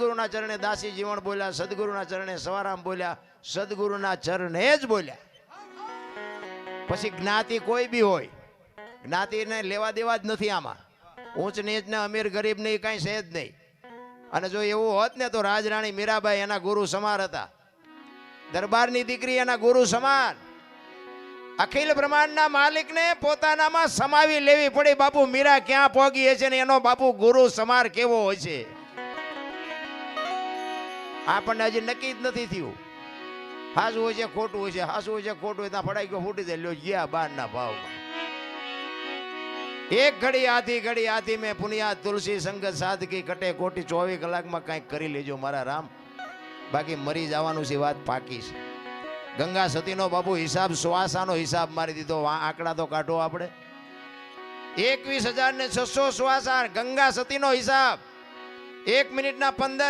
સદગુરુના ચરણે દાસી જીવન બોલ્યા, સદગુરુના ચરણે સવારામ બોલ્યા, સદગુરુના ચરણે જ બોલ્યા. પછી જ્ઞાતિ કોઈ બી હોય, જ્ઞાતિને લેવા દેવા જ નથી આમાં. ઊંચ નીચ ને અમીર ગરીબ ને કઈ છે જ નહીં. અને જો એવું હોત ને તો રાજરાણી મીરાબાઈ એના ગુરુ સમાન હતા. દરબારની દીકરી એના ગુરુ સમાન. અખિલ બ્રહ્માંડના માલિકને પોતાનામાં સમાવી લેવી પડી. બાપુ મીરા ક્યાં પહોંચી છે ને એનો બાપુ ગુરુ સમાર કેવો હોય છે આપણને હજી નક્કી જ નથી થયું. હાસું હોય છે ખોટું હોય છે, હાસું હોય છે ખોટું હોય ત્યાં ફડાઈ ગયો ફૂટી જાય લ્યો ગયા બારના ભાવમાં. એક ઘડી આધી મેં પુનિયા તુલસી સંગત સાધકી કટે કોટી 24 કલાકમાં કંઈક કરી લેજો મારા રામ, બાકી મરી જવાનું છે. વાત પાકી છે. ગંગા સતીનો બાપુ હિસાબ શ્વાસાનો હિસાબ મારી દીધો. આંકડા તો કાઢો આપણે. 21,600 શ્વાસા ગંગા સતીનો હિસાબ. 1 મિનિટના 15